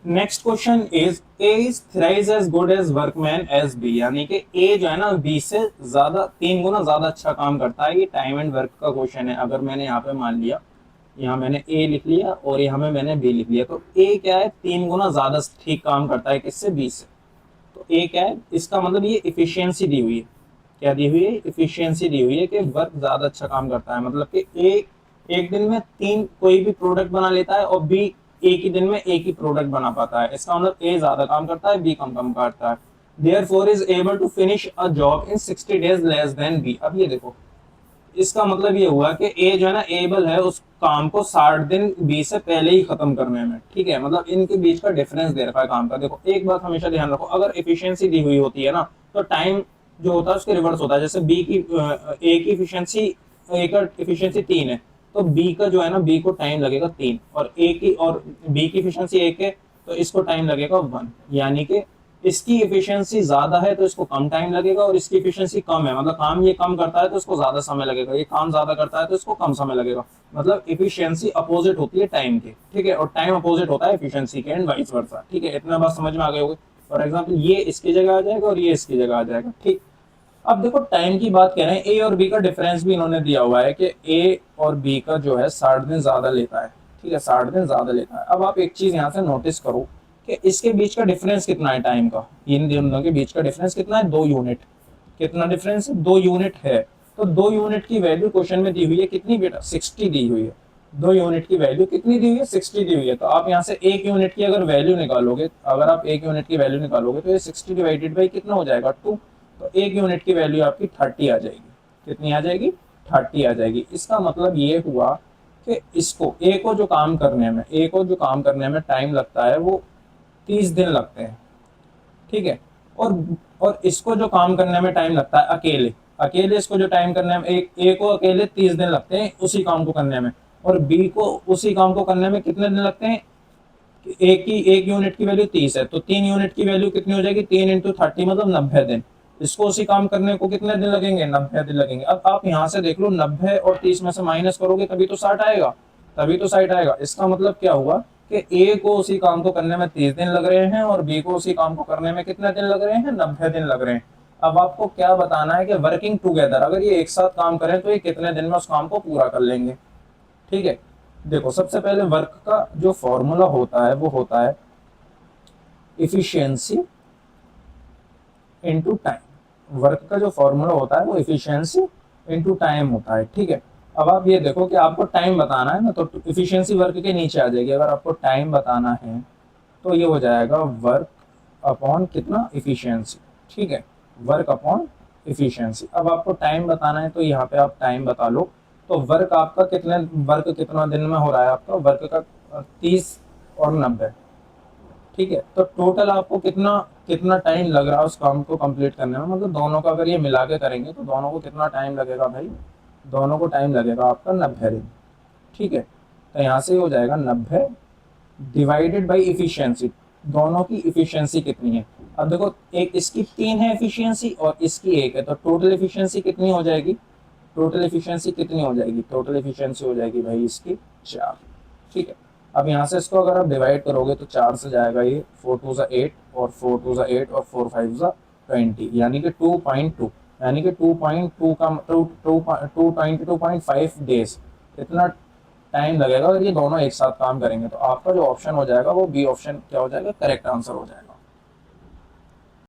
Next question is thrice as good as workman as B, यानी कि ए जो है ना बी से ज्यादा 3 गुना ज्यादा अच्छा काम करता है। ये टाइम एंड वर्क का क्वेश्चन है। अगर मैंने यहाँ पे मान लिया, यहाँ मैंने ए लिख लिया और यहाँ में मैंने बी लिख लिया, तो ए क्या है 3 गुना ज्यादा ठीक काम करता है किससे, बी से। तो ए क्या है, इसका मतलब ये इफिशियंसी दी हुई है। क्या दी हुई है, इफिशियंसी दी हुई है कि वर्क ज्यादा अच्छा काम करता है। मतलब कि ए एक दिन में 3 कोई भी प्रोडक्ट बना लेता है और बी एक ही दिन में एक ही प्रोडक्ट बना पाता है। इसका मतलब ए ज्यादा काम करता है, बी कम काम करता है। Therefore is able to finish a job in 60 days less than B. अब ये देखो, इसका मतलब ये हुआ कि ए जो है ना एबल है उस काम को 60 दिन बी से पहले ही खत्म करने में। ठीक है, मतलब इनके बीच का डिफरेंस दे रखा है काम का। देखो एक बात हमेशा ध्यान रखो, अगर एफिशिएंसी दी हुई होती है ना तो टाइम जो होता है उसके रिवर्स होता है। जैसे बी की ए की एफिशिएंसी, ए का एफिशिएंसी 3 है, तो बी का जो है ना बी को टाइम लगेगा 3, और ए की और बी की एफिशिएंसी 1 है तो इसको टाइम लगेगा 1। यानी कि इसकी एफिशिएंसी ज्यादा है तो इसको कम टाइम लगेगा, और इसकी एफिशिएंसी कम है मतलब काम ये कम करता है तो इसको ज्यादा समय लगेगा, ये काम ज्यादा करता है तो इसको कम समय लगेगा। मतलब एफिशिएंसी अपोजिट होती है टाइम के। ठीक है, और टाइम अपोजिट होता है एफिशिएंसी के, एंड वाइस वर्सा। ठीक है, इतना बात समझ में आ गई होगी। फॉर एग्जाम्पल ये इसकी जगह आ जाएगा और ये इसकी जगह आ जाएगा। ठीक, अब देखो टाइम की बात करें, ए और बी का डिफरेंस भी इन्होंने दिया हुआ है कि ए और बी का जो है 60 दिन ज्यादा लेता है। ठीक है, 60 दिन ज्यादा लेता है। अब आप एक चीज यहाँ से नोटिस करो कि इसके बीच का डिफरेंस कितना है टाइम का, इन दोनों के बीच का डिफरेंस कितना है, 2 यूनिट। कितना डिफरेंस है, 2 यूनिट है। तो 2 यूनिट की वैल्यू क्वेश्चन में दी हुई है कितनी बेटा, 60 दी हुई है। 2 यूनिट की वैल्यू कितनी दी हुई है, 60 दी हुई है। तो आप यहाँ से 1 यूनिट की अगर वैल्यू निकालोगे, अगर आप 1 यूनिट की वैल्यू निकालोगे तो ये 60 डिवाइडेड बाई कितना हो जाएगा, 2। तो 1 यूनिट की वैल्यू आपकी 30 आ जाएगी। कितनी आ जाएगी, 30 आ जाएगी। इसका मतलब ये हुआ कि इसको ए को जो काम करने में, ए को जो काम करने में टाइम लगता है वो 30 दिन लगते हैं। ठीक है, और इसको जो काम करने में टाइम लगता है अकेले, अकेले इसको जो टाइम करने में, एक ए को अकेले 30 दिन लगते हैं उसी काम को करने में, और बी को उसी काम को करने में कितने दिन लगते हैं। एक की 1 यूनिट की वैल्यू 30 है तो 3 यूनिट की वैल्यू कितनी हो जाएगी, 3 × 30 मतलब 90 दिन। इसको उसी काम करने को कितने दिन लगेंगे, 90 दिन लगेंगे। अब आप यहाँ से देख लो, 90 और 30 में से माइनस करोगे तभी तो 60 आएगा, तभी तो 60 आएगा। इसका मतलब क्या हुआ कि ए को उसी काम को करने में 30 दिन लग रहे हैं और बी को उसी काम को करने में कितने दिन लग रहे हैं, 90 दिन लग रहे हैं। अब आपको क्या बताना है कि वर्किंग टुगेदर अगर ये एक साथ काम करें तो ये कितने दिन में उस काम को पूरा कर लेंगे। ठीक है, देखो सबसे पहले वर्क का जो फॉर्मूला होता है वो होता है इफिशियंसी इनटू टाइम। वर्क का जो फॉर्मूला होता है वो इफिशियंसी इनटू टाइम होता है। ठीक है, अब आप ये देखो कि आपको टाइम बताना है ना, तो इफिशियंसी वर्क के नीचे आ जाएगी। अगर आपको टाइम बताना है तो ये हो जाएगा वर्क अपॉन कितना, इफिशियंसी। ठीक है, वर्क अपॉन इफिशियंसी। अब आपको टाइम बताना है तो यहाँ पे आप टाइम बता लो। तो वर्क आपका कितने, वर्क कितना दिन में हो रहा है आपका, वर्क का 30 और 90। ठीक है, तो टोटल आपको कितना कितना टाइम लग रहा है उस काम को कंप्लीट करने में, मतलब दोनों का अगर ये मिला के करेंगे तो दोनों को कितना टाइम लगेगा भाई, दोनों को टाइम लगेगा आपका 90 दिन। ठीक है, तो यहाँ से हो जाएगा 90 डिवाइडेड बाई इफिशियंसी, दोनों की इफिशियंसी कितनी है। अब देखो एक इसकी 3 है इफिशियंसी और इसकी 1 है, तो टोटल इफिशियंसी कितनी हो जाएगी, टोटल इफिशियंसी कितनी हो जाएगी, टोटल इफिशियंसी हो जाएगी भाई इसकी 4। ठीक है, अब यहाँ से इसको अगर आप डिवाइड करोगे तो 4 से जाएगा ये, 4 2 ज़ा 8 और 4 2 ज़ा 8 और 4 5 ज़ा 20, यानी कि 2.2, यानी कि 2.2 का 22.5 डेज इतना टाइम लगेगा अगर ये दोनों एक साथ काम करेंगे। तो आपका जो ऑप्शन हो जाएगा वो बी ऑप्शन क्या हो जाएगा, करेक्ट आंसर हो जाएगा।